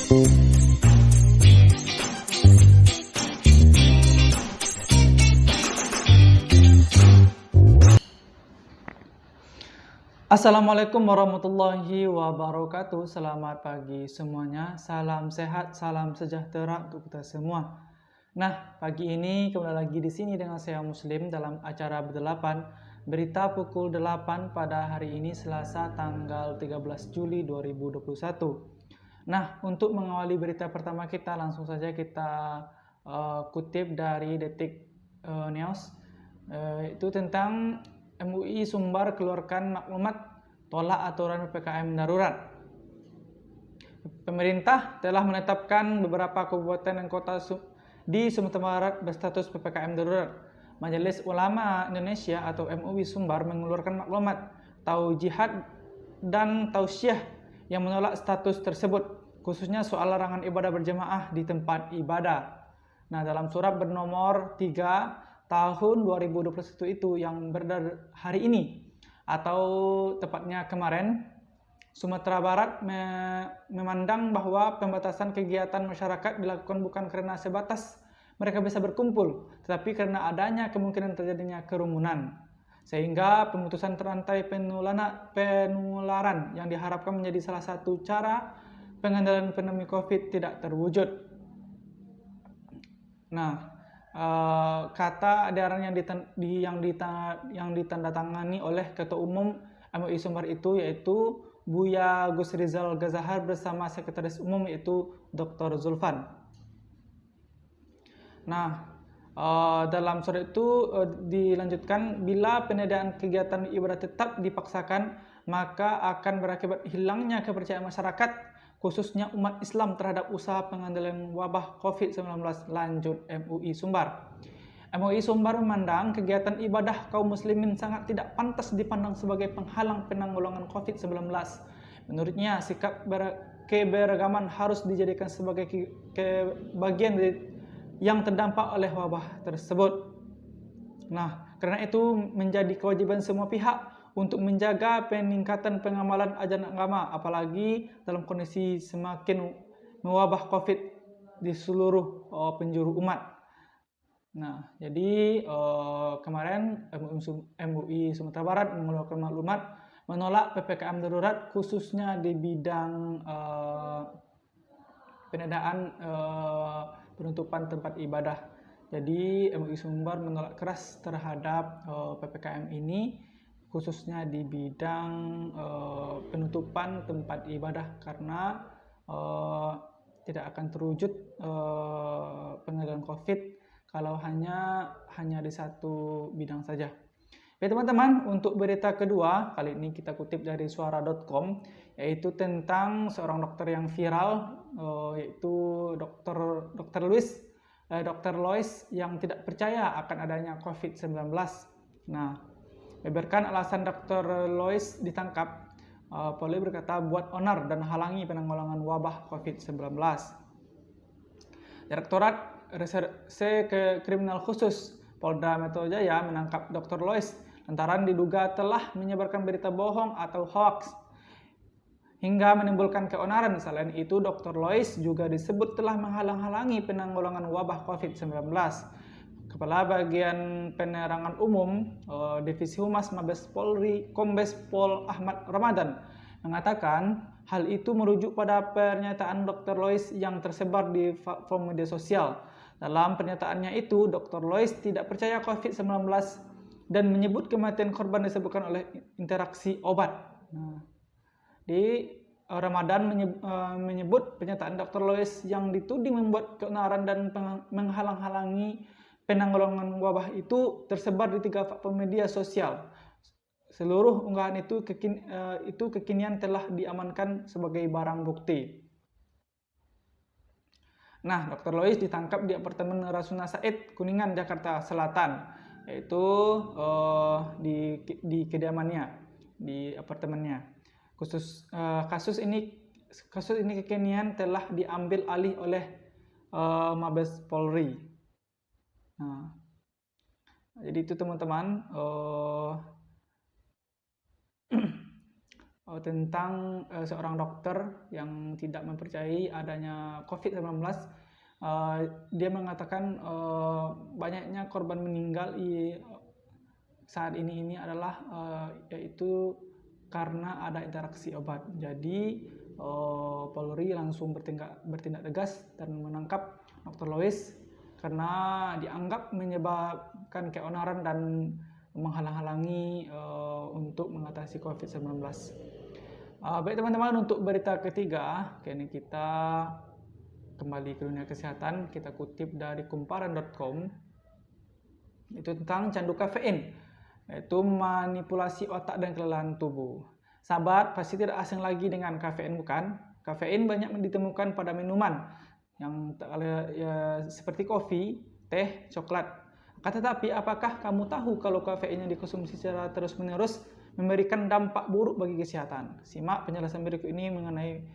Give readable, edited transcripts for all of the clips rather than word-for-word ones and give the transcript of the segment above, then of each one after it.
Assalamualaikum warahmatullahi wabarakatuh. Selamat pagi semuanya. Salam sehat, salam sejahtera untuk kita semua. Nah, pagi ini kembali lagi di sini dengan saya Muslim dalam acara Berdelapan, berita pukul 8 pada hari ini Selasa tanggal 13 Juli 2021. Nah, untuk mengawali berita pertama kita, langsung saja kita kutip dari Detik News. Itu tentang MUI Sumbar keluarkan maklumat tolak aturan PPKM darurat. Pemerintah telah menetapkan beberapa kabupaten dan kota di Sumatera Barat berstatus PPKM darurat. Majelis Ulama Indonesia atau MUI Sumbar mengeluarkan maklumat taujihad dan tausiah yang menolak status tersebut, khususnya soal larangan ibadah berjamaah di tempat ibadah. Nah, dalam surat bernomor 3 tahun 2021 itu yang beredar hari ini atau tepatnya kemarin, Sumatera Barat memandang bahwa pembatasan kegiatan masyarakat dilakukan bukan karena sebatas mereka bisa berkumpul, tetapi karena adanya kemungkinan terjadinya kerumunan, sehingga pemutusan rantai penularan yang diharapkan menjadi salah satu cara pengendalian pandemi COVID tidak terwujud. Nah, kata edaran yang ditandatangani oleh Ketua Umum MUI Sumbar itu yaitu Buya Gus Rizal Gazahar bersama Sekretaris Umum yaitu Dr. Zulfan. Nah, dalam surat itu dilanjutkan, bila penyediaan kegiatan ibadah tetap dipaksakan, maka akan berakibat hilangnya kepercayaan masyarakat, khususnya umat Islam terhadap usaha pengendalian wabah COVID-19, lanjut MUI Sumbar. MUI Sumbar memandang kegiatan ibadah kaum muslimin sangat tidak pantas dipandang sebagai penghalang penanggulangan COVID-19. Menurutnya, sikap keberagaman harus dijadikan sebagai bagian yang terdampak oleh wabah tersebut. Nah, karena itu menjadi kewajiban semua pihak untuk menjaga peningkatan pengamalan ajaran agama, apalagi dalam kondisi semakin mewabah COVID di seluruh penjuru umat. Nah, jadi kemarin MUI Sumatera Barat mengeluarkan maklumat menolak PPKM darurat, khususnya di bidang penadaan penutupan tempat ibadah. Jadi MUI Sumbar menolak keras terhadap PPKM ini, khususnya di bidang penutupan tempat ibadah, karena tidak akan terwujud pengendalian COVID kalau hanya di satu bidang saja. Oke teman-teman, untuk berita kedua, kali ini kita kutip dari suara.com, yaitu tentang seorang dokter yang viral, yaitu Dr. Lois yang tidak percaya akan adanya COVID-19. Nah, beberkan alasan Dr. Lois ditangkap, Polri berkata buat onar dan halangi penanggulangan wabah COVID-19. Direktorat Reserse Kriminal Khusus Polda Metro Jaya menangkap Dr. Lois lantaran diduga telah menyebarkan berita bohong atau hoax hingga menimbulkan keonaran. Selain itu, Dr. Lois juga disebut telah menghalang-halangi penanggulangan wabah COVID-19. Kepala Bagian Penerangan Umum Divisi Humas Mabes Polri, Kombes Pol Ahmad Ramadan, mengatakan hal itu merujuk pada pernyataan Dr. Lois yang tersebar di platform media sosial. Dalam pernyataannya itu, Dr. Lois tidak percaya COVID-19 dan menyebut kematian korban disebabkan oleh interaksi obat. Nah, di Ramadan menyebut pernyataan Dr. Lois yang dituding membuat keonaran dan menghalang-halangi penanggulangan wabah itu tersebar di 3 platform media sosial. Seluruh unggahan itu kekinian telah diamankan sebagai barang bukti. Nah, Dr. Lois ditangkap di apartemen Rasuna Said, Kuningan, Jakarta Selatan, yaitu di kediamannya, di apartemennya. Kasus ini kekinian telah diambil alih oleh Mabes Polri. Nah, jadi itu teman-teman, tentang seorang dokter yang tidak mempercayai adanya COVID-19. Dia mengatakan banyaknya korban meninggal saat ini adalah yaitu karena ada interaksi obat. Jadi Polri langsung bertindak tegas dan menangkap Dr. Lois karena dianggap menyebabkan keonaran dan menghalang-halangi untuk mengatasi COVID-19. Baik teman-teman, untuk berita ketiga, kini kita kembali ke dunia kesehatan. Kita kutip dari kumparan.com, itu tentang candu kafein, yaitu manipulasi otak dan kelelahan tubuh. Sahabat, pasti tidak asing lagi dengan kafein, bukan? Kafein banyak ditemukan pada minuman yang seperti kopi, teh, coklat. Tetapi apakah kamu tahu kalau kafein yang dikonsumsi secara terus-menerus memberikan dampak buruk bagi kesehatan? Simak penjelasan berikut ini mengenai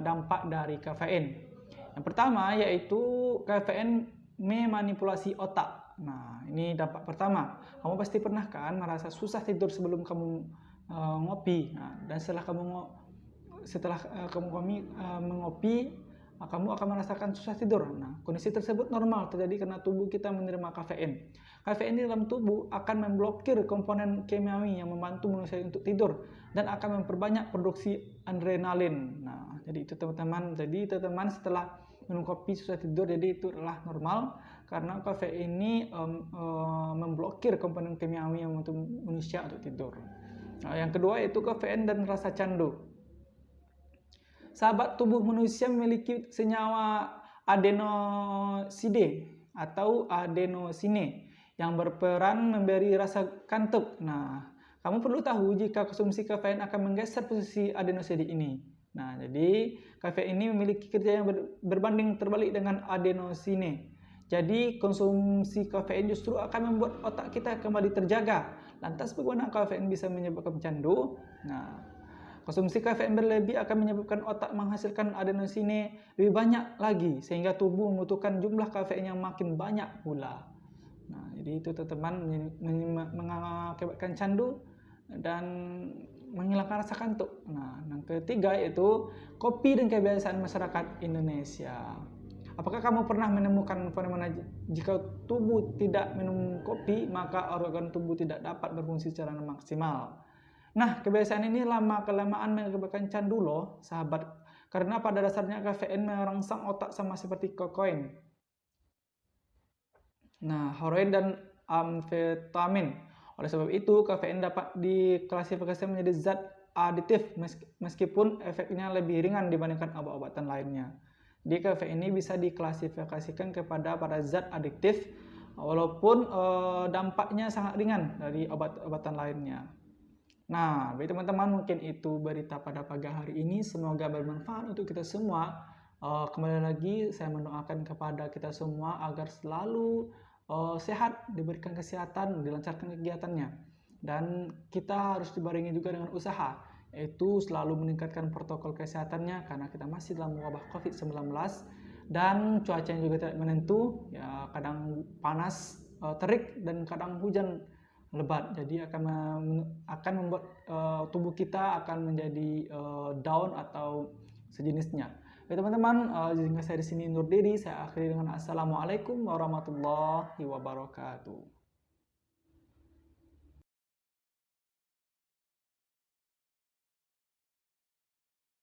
dampak dari kafein. Yang pertama yaitu kafein memanipulasi otak. Nah, ini dampak pertama. Kamu pasti pernah kan merasa susah tidur sebelum kamu ngopi. Nah, dan setelah kamu mengopi, kamu akan merasakan susah tidur. Nah, kondisi tersebut normal terjadi karena tubuh kita menerima kafein. Kafein di dalam tubuh akan memblokir komponen kimiawi yang membantu manusia untuk tidur dan akan memperbanyak produksi adrenalin. Nah, jadi itu teman-teman. Jadi teman-teman, setelah minum kopi susah tidur, jadi itu adalah normal karena kafein ini memblokir komponen kimiawi yang membantu manusia untuk tidur. Nah, yang kedua yaitu kafein dan rasa candu. Sahabat, tubuh manusia memiliki senyawa adenosine atau adenosine yang berperan memberi rasa kantuk. Nah, kamu perlu tahu jika konsumsi kafein akan menggeser posisi adenosine ini. Nah, jadi kafein ini memiliki kerja yang berbanding terbalik dengan adenosine. Jadi konsumsi kafein justru akan membuat otak kita kembali terjaga. Lantas bagaimana kafein bisa menyebabkan candu? Nah, konsumsi kafein berlebih akan menyebabkan otak menghasilkan adenosine lebih banyak lagi, sehingga tubuh membutuhkan jumlah kafein yang makin banyak pula. Nah, jadi itu teman-teman mengakibatkan candu dan menghilangkan rasa kantuk. Nah, yang ketiga yaitu kopi dan kebiasaan masyarakat Indonesia. Apakah kamu pernah menemukan fenomena jika tubuh tidak minum kopi, maka organ tubuh tidak dapat berfungsi secara maksimal? Nah, kebiasaan ini lama-kelamaan menyebabkan candu loh, sahabat. Karena pada dasarnya kafein merangsang otak sama seperti kokain. Nah, heroin dan amfetamin. Oleh sebab itu, kafein dapat diklasifikasikan menjadi zat aditif meskipun efeknya lebih ringan dibandingkan obat-obatan lainnya. Jadi kafein ini bisa diklasifikasikan kepada zat adiktif walaupun dampaknya sangat ringan dari obat-obatan lainnya. Nah, baik teman-teman, mungkin itu berita pada pagi hari ini. Semoga bermanfaat untuk kita semua. Kembali lagi, saya mendoakan kepada kita semua agar selalu sehat, diberikan kesehatan, dilancarkan kegiatannya. Dan kita harus dibarengi juga dengan usaha, yaitu selalu meningkatkan protokol kesehatannya karena kita masih dalam wabah COVID-19 dan cuaca yang juga tidak menentu, ya kadang panas, terik, dan kadang hujan lebat. Jadi akan membuat tubuh kita akan menjadi down atau sejenisnya. Oke teman-teman, izinkan saya di sini undur diri. Saya akhiri dengan assalamualaikum warahmatullahi wabarakatuh.